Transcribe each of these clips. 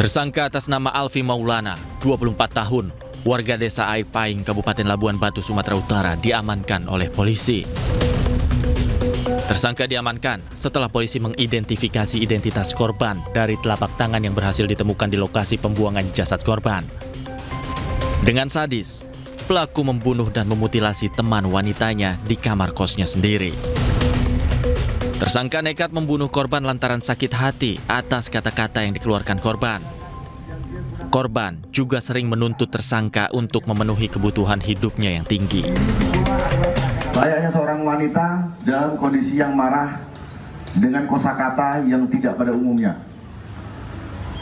Tersangka atas nama Alfi Maulana, 24 tahun, warga desa Aipaing, Kabupaten Labuan Batu, Sumatera Utara, diamankan oleh polisi. Tersangka diamankan setelah polisi mengidentifikasi identitas korban dari telapak tangan yang berhasil ditemukan di lokasi pembuangan jasad korban. Dengan sadis, pelaku membunuh dan memutilasi teman wanitanya di kamar kosnya sendiri. Tersangka nekat membunuh korban lantaran sakit hati atas kata-kata yang dikeluarkan korban. Korban juga sering menuntut tersangka untuk memenuhi kebutuhan hidupnya yang tinggi. Layaknya seorang wanita dalam kondisi yang marah dengan kosakata yang tidak pada umumnya.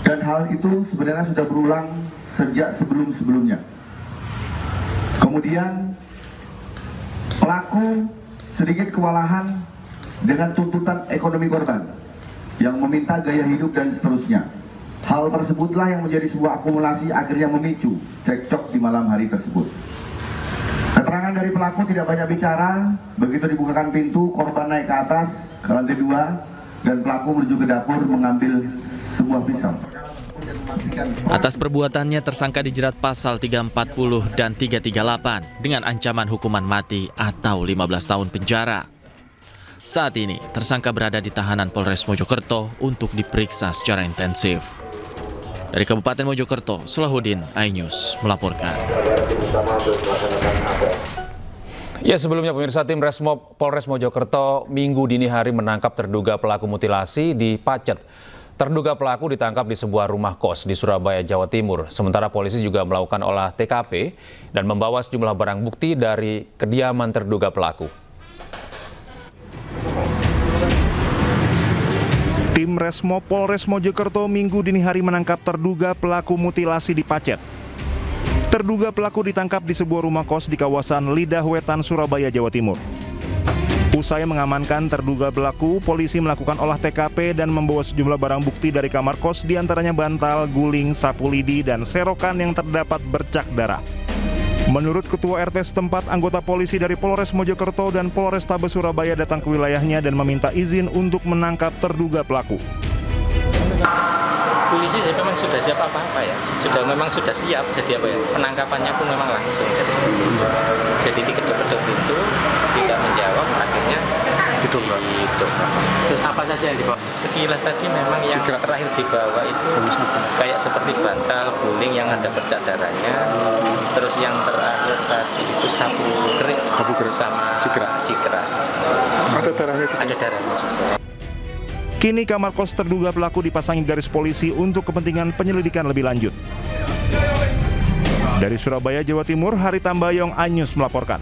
Dan hal itu sebenarnya sudah berulang sejak sebelum-sebelumnya. Kemudian pelaku sedikit kewalahan dengan tuntutan ekonomi korban yang meminta gaya hidup dan seterusnya. Hal tersebutlah yang menjadi sebuah akumulasi akhirnya memicu cekcok di malam hari tersebut. Keterangan dari pelaku tidak banyak bicara. Begitu dibukakan pintu, korban naik ke atas ke lantai 2 dan pelaku menuju ke dapur mengambil sebuah pisau. Atas perbuatannya, tersangka dijerat pasal 340 dan 338 dengan ancaman hukuman mati atau 15 tahun penjara. Saat ini, tersangka berada di tahanan Polres Mojokerto untuk diperiksa secara intensif. Dari Kabupaten Mojokerto, Solahuddin, iNews melaporkan. Ya, sebelumnya pemirsa, tim Resmob Polres Mojokerto Minggu dini hari menangkap terduga pelaku mutilasi di Pacet. Terduga pelaku ditangkap di sebuah rumah kos di Surabaya, Jawa Timur. Sementara polisi juga melakukan olah TKP dan membawa sejumlah barang bukti dari kediaman terduga pelaku. Tim Resmob Polres Mojokerto Minggu dini hari menangkap terduga pelaku mutilasi di Pacet. Terduga pelaku ditangkap di sebuah rumah kos di kawasan Lidah Wetan, Surabaya, Jawa Timur. Usai mengamankan terduga pelaku, polisi melakukan olah TKP dan membawa sejumlah barang bukti dari kamar kos, diantaranya bantal, guling, sapu lidi, dan serokan yang terdapat bercak darah. Menurut Ketua RT setempat, anggota polisi dari Polres Mojokerto dan Polrestabes Surabaya datang ke wilayahnya dan meminta izin untuk menangkap terduga pelaku. Polisi memang sudah siap apa-apa ya, memang sudah siap, jadi apa ya, penangkapannya pun memang langsung. Jadi di kedok-kedok itu tidak menjawab, akhirnya didobrak. Terus apa saja yang dibawa? Sekilas tadi memang yang terakhir dibawa itu kayak seperti bantal, guling yang ada bercak darahnya. Terus yang terakhir tadi itu sapu kerik sama cikra. Ada darahnya juga. Ada darahnya juga. Kini kamar kos terduga pelaku dipasangi garis polisi untuk kepentingan penyelidikan lebih lanjut. Dari Surabaya, Jawa Timur, Hari Tambayong, iNews melaporkan.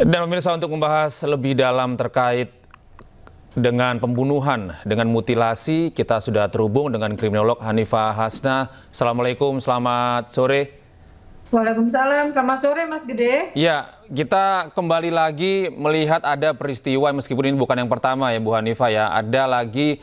Dan pemirsa, untuk membahas lebih dalam terkait dengan pembunuhan, dengan mutilasi, kita sudah terhubung dengan kriminolog Hanifah Hasna. Assalamualaikum, selamat sore. Waalaikumsalam, selamat sore Mas Gede. Ya, kita kembali lagi melihat ada peristiwa, meskipun ini bukan yang pertama ya Bu Hanifah ya, ada lagi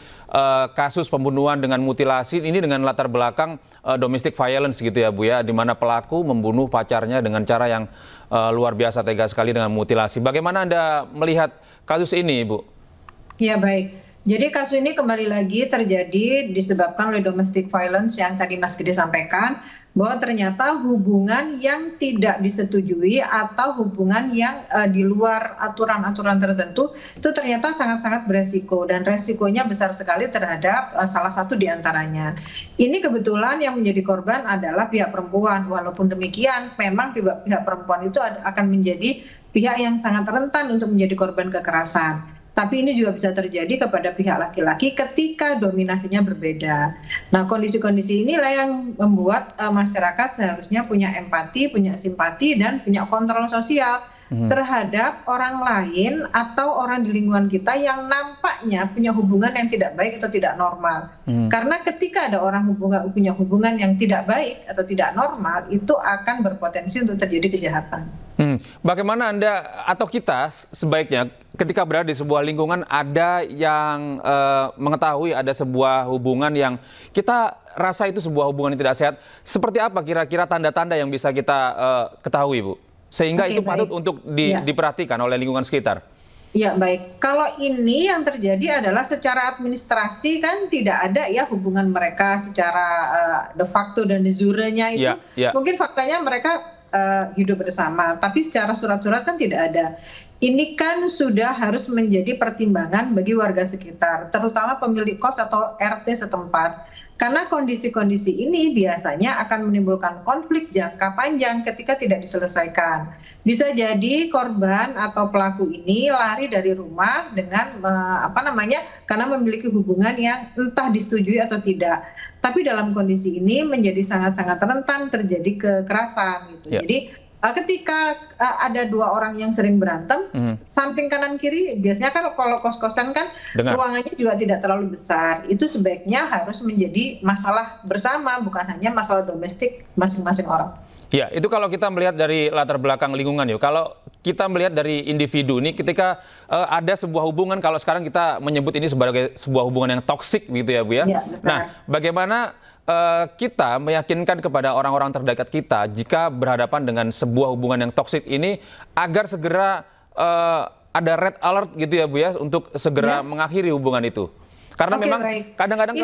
kasus pembunuhan dengan mutilasi, ini dengan latar belakang domestic violence gitu ya Bu ya, di mana pelaku membunuh pacarnya dengan cara yang luar biasa tega sekali dengan mutilasi. Bagaimana Anda melihat kasus ini Bu? Ya baik, jadi kasus ini kembali lagi terjadi disebabkan oleh domestic violence yang tadi Mas Gede sampaikan, bahwa ternyata hubungan yang tidak disetujui atau hubungan yang di luar aturan-aturan tertentu itu ternyata sangat-sangat beresiko, dan resikonya besar sekali terhadap salah satu di antaranya. Ini kebetulan yang menjadi korban adalah pihak perempuan. Walaupun demikian, memang pihak perempuan itu akan menjadi pihak yang sangat rentan untuk menjadi korban kekerasan. Tapi ini juga bisa terjadi kepada pihak laki-laki ketika dominasinya berbeda. Nah, kondisi-kondisi inilah yang membuat masyarakat seharusnya punya empati, punya simpati, dan punya kontrol sosial terhadap orang lain atau orang di lingkungan kita yang nampaknya punya hubungan yang tidak baik atau tidak normal. Karena ketika ada orang punya hubungan yang tidak baik atau tidak normal, itu akan berpotensi untuk terjadi kejahatan. Bagaimana Anda atau kita sebaiknya ketika berada di sebuah lingkungan ada yang mengetahui ada sebuah hubungan yang kita rasa itu sebuah hubungan yang tidak sehat, seperti apa kira-kira tanda-tanda yang bisa kita ketahui Bu? Sehingga itu patut untuk diperhatikan oleh lingkungan sekitar. Ya baik, kalau ini yang terjadi adalah secara administrasi kan tidak ada ya hubungan mereka secara de facto dan de jure-nya itu. Mungkin faktanya mereka hidup bersama, tapi secara surat-surat kan tidak ada. Ini kan sudah harus menjadi pertimbangan bagi warga sekitar, terutama pemilik kos atau RT setempat. Karena kondisi-kondisi ini biasanya akan menimbulkan konflik jangka panjang ketika tidak diselesaikan. Bisa jadi korban atau pelaku ini lari dari rumah dengan karena memiliki hubungan yang entah disetujui atau tidak. Tapi dalam kondisi ini menjadi sangat-sangat rentan terjadi kekerasan gitu. Jadi ketika ada dua orang yang sering berantem, samping kanan kiri biasanya kan kalau kos-kosan kan ruangannya juga tidak terlalu besar. Itu sebaiknya harus menjadi masalah bersama, bukan hanya masalah domestik masing-masing orang. Ya, itu kalau kita melihat dari latar belakang lingkungan yuk. Kalau kita melihat dari individu ini, ketika ada sebuah hubungan, kalau sekarang kita menyebut ini sebagai sebuah hubungan yang toksik gitu ya Bu ya. Nah, bagaimana kita meyakinkan kepada orang-orang terdekat kita jika berhadapan dengan sebuah hubungan yang toksik ini agar segera ada red alert gitu ya Bu ya untuk segera mengakhiri hubungan itu. Karena memang kadang-kadang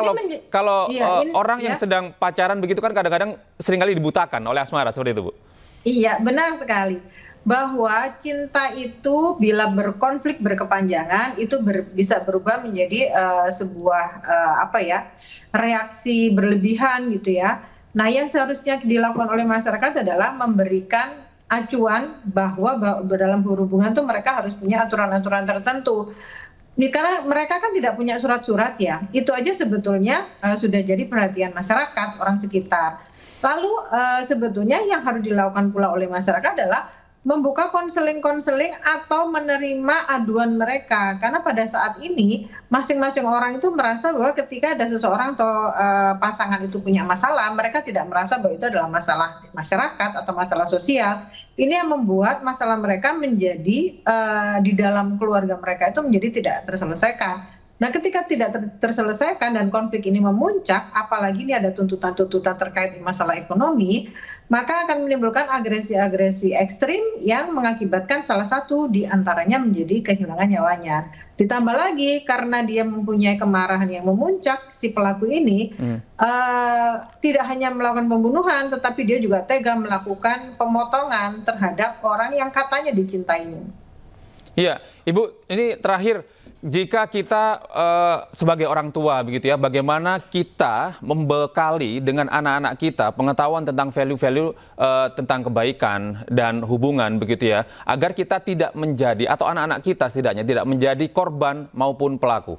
kalau orang yang sedang pacaran begitu kan kadang-kadang seringkali dibutakan oleh asmara seperti itu Bu. Iya, benar sekali. Bahwa cinta itu bila berkonflik berkepanjangan itu bisa berubah menjadi sebuah reaksi berlebihan gitu ya. Nah, yang seharusnya dilakukan oleh masyarakat adalah memberikan acuan bahwa dalam hubungan itu mereka harus punya aturan-aturan tertentu. Karena mereka kan tidak punya surat-surat ya, itu aja sebetulnya sudah jadi perhatian masyarakat, orang sekitar. Lalu sebetulnya yang harus dilakukan pula oleh masyarakat adalah membuka konseling-konseling atau menerima aduan mereka. Karena pada saat ini masing-masing orang itu merasa bahwa ketika ada seseorang atau pasangan itu punya masalah, mereka tidak merasa bahwa itu adalah masalah masyarakat atau masalah sosial. Ini yang membuat masalah mereka menjadi di dalam keluarga mereka itu menjadi tidak terselesaikan. Nah, ketika tidak terselesaikan dan konflik ini memuncak, apalagi ini ada tuntutan-tuntutan terkait masalah ekonomi, maka akan menimbulkan agresi-agresi ekstrim yang mengakibatkan salah satu di antaranya menjadi kehilangan nyawanya. Ditambah lagi karena dia mempunyai kemarahan yang memuncak, si pelaku ini tidak hanya melakukan pembunuhan, tetapi dia juga tega melakukan pemotongan terhadap orang yang katanya dicintainya. Iya, Ibu, ini terakhir. Jika kita sebagai orang tua begitu ya, bagaimana kita membekali dengan anak-anak kita pengetahuan tentang value-value tentang kebaikan dan hubungan begitu ya, agar kita tidak menjadi atau anak-anak kita setidaknya tidak menjadi korban maupun pelaku.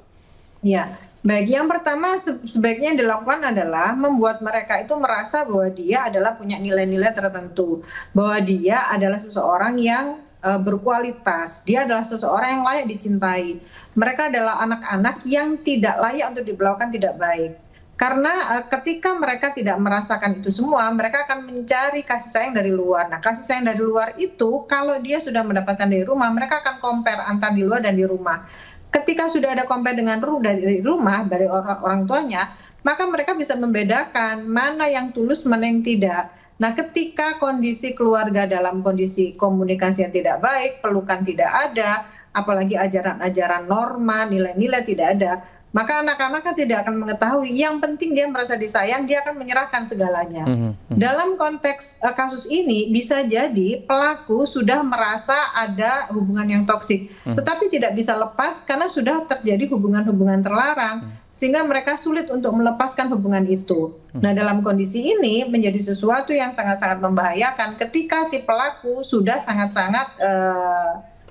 Ya, baik. Yang pertama sebaiknya dilakukan adalah membuat mereka itu merasa bahwa dia adalah punya nilai-nilai tertentu, bahwa dia adalah seseorang yang berkualitas, dia adalah seseorang yang layak dicintai. Mereka adalah anak-anak yang tidak layak untuk diperlakukan tidak baik. Karena ketika mereka tidak merasakan itu semua, mereka akan mencari kasih sayang dari luar. Nah, kasih sayang dari luar itu kalau dia sudah mendapatkan dari rumah, mereka akan compare antara di luar dan di rumah. Ketika sudah ada compare dengan dari rumah, dari orang tuanya, maka mereka bisa membedakan mana yang tulus, mana yang tidak. Nah, ketika kondisi keluarga dalam kondisi komunikasi yang tidak baik, pelukan tidak ada, apalagi ajaran-ajaran norma, nilai-nilai tidak ada, maka anak-anak kan tidak akan mengetahui. Yang penting dia merasa disayang, dia akan menyerahkan segalanya. Dalam konteks kasus ini, bisa jadi pelaku sudah merasa ada hubungan yang toksik, tetapi tidak bisa lepas karena sudah terjadi hubungan-hubungan terlarang, sehingga mereka sulit untuk melepaskan hubungan itu. Nah, dalam kondisi ini menjadi sesuatu yang sangat-sangat membahayakan ketika si pelaku sudah sangat-sangat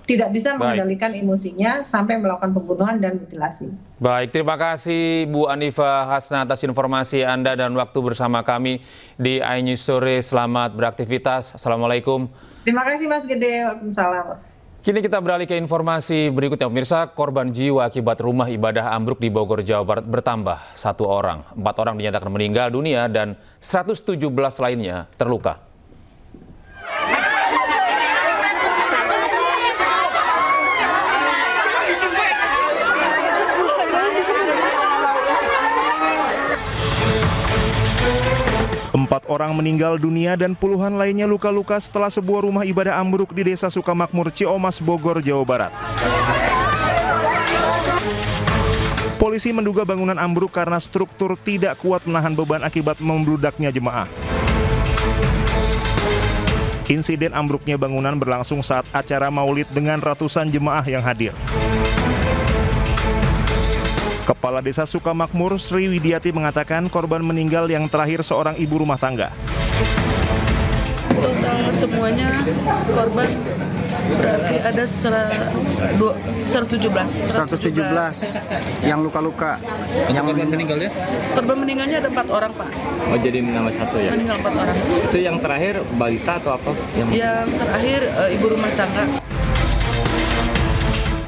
tidak bisa mengendalikan emosinya sampai melakukan pembunuhan dan mutilasi. Baik, terima kasih Bu Anifa Hasna atas informasi Anda dan waktu bersama kami di iNews Sore. Selamat beraktivitas. Assalamualaikum. Terima kasih Mas Gede. Waalaikumsalam. Kini kita beralih ke informasi berikutnya. Pemirsa, korban jiwa akibat rumah ibadah ambruk di Bogor, Jawa Barat bertambah 1 orang. 4 orang dinyatakan meninggal dunia dan 117 lainnya terluka. Empat orang meninggal dunia dan puluhan lainnya luka-luka setelah sebuah rumah ibadah ambruk di Desa Sukamakmur, Ciomas, Bogor, Jawa Barat. Polisi menduga bangunan ambruk karena struktur tidak kuat menahan beban akibat membludaknya jemaah. Insiden ambruknya bangunan berlangsung saat acara maulid dengan ratusan jemaah yang hadir. Kepala Desa Sukamakmur Sri Widiati mengatakan korban meninggal yang terakhir seorang ibu rumah tangga. Total semuanya korban berarti ada 117 yang luka-luka. Yang korban meninggal ya? Korban meninggalnya ada 4 orang, Pak. Oh, jadi meninggal 1 ya? Meninggal 4 orang. Itu yang terakhir balita atau apa? Yang terakhir ibu rumah tangga.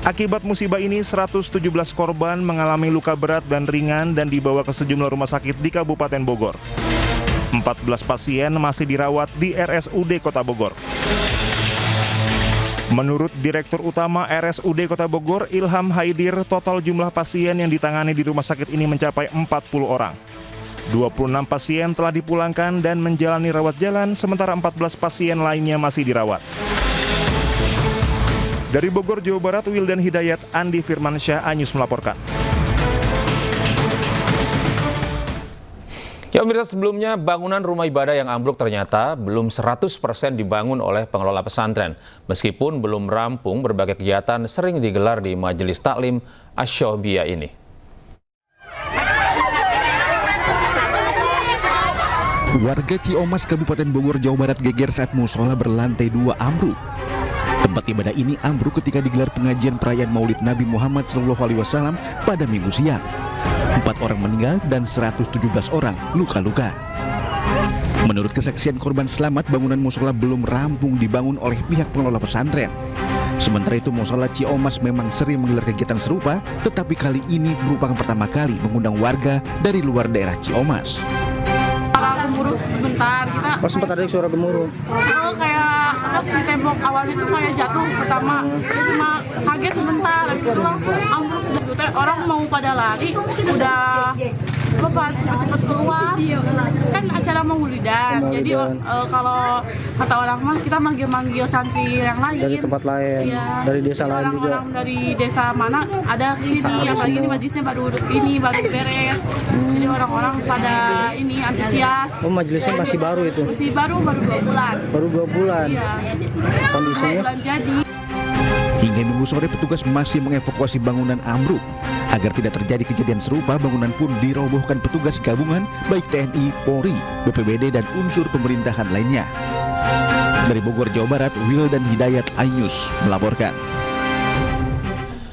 Akibat musibah ini 117 korban mengalami luka berat dan ringan dan dibawa ke sejumlah rumah sakit di Kabupaten Bogor. 14 pasien masih dirawat di RSUD Kota Bogor. Menurut Direktur Utama RSUD Kota Bogor, Ilham Haidir, total jumlah pasien yang ditangani di rumah sakit ini mencapai 40 orang. 26 pasien telah dipulangkan dan menjalani rawat jalan, sementara 14 pasien lainnya masih dirawat. Dari Bogor, Jawa Barat, Wildan Hidayat, Andi Firmansyah, Anyus melaporkan. Ya pemirsa, sebelumnya bangunan rumah ibadah yang ambruk ternyata belum 100% dibangun oleh pengelola pesantren. Meskipun belum rampung, berbagai kegiatan sering digelar di Majelis Taklim Asy-Syobiyah ini. Warga Ciomas, Kabupaten Bogor, Jawa Barat geger saat musola berlantai 2 ambruk. Tempat ibadah ini ambruk ketika digelar pengajian perayaan Maulid Nabi Muhammad SAW pada Minggu siang. 4 orang meninggal dan 117 orang luka-luka. Menurut kesaksian korban selamat, bangunan musola belum rampung dibangun oleh pihak pengelola pesantren. Sementara itu, musola Ciomas memang sering menggelar kegiatan serupa, tetapi kali ini merupakan pertama kali mengundang warga dari luar daerah Ciomas. Gemuruh sebentar kita. Oh, sempat ada suara gemuruh. Oh, kayak si tembok awalnya tuh kayak jatuh pertama, cuma kaget sebentar, itu langsung ambruk. Orang mau pada lari, udah cepet keluar. Kan acara maulidan, jadi kalau kata orang mah kita manggil santri yang lain dari tempat lain, ya, dari desa lain juga. Orang dari desa mana ada sini, apalagi ini majlisnya baru beres. Jadi orang-orang pada ini antusias. Oh, majelisnya masih baru itu? Masih baru 2 bulan. Baru 2 bulan? Iya. Kondisinya? Bulan jadi. Hingga Minggu sore, petugas masih mengevakuasi bangunan ambruk. Agar tidak terjadi kejadian serupa, bangunan pun dirobohkan petugas gabungan baik TNI, Polri, BPBD, dan unsur pemerintahan lainnya. Dari Bogor, Jawa Barat, Wildan Hidayat, Anyus melaporkan.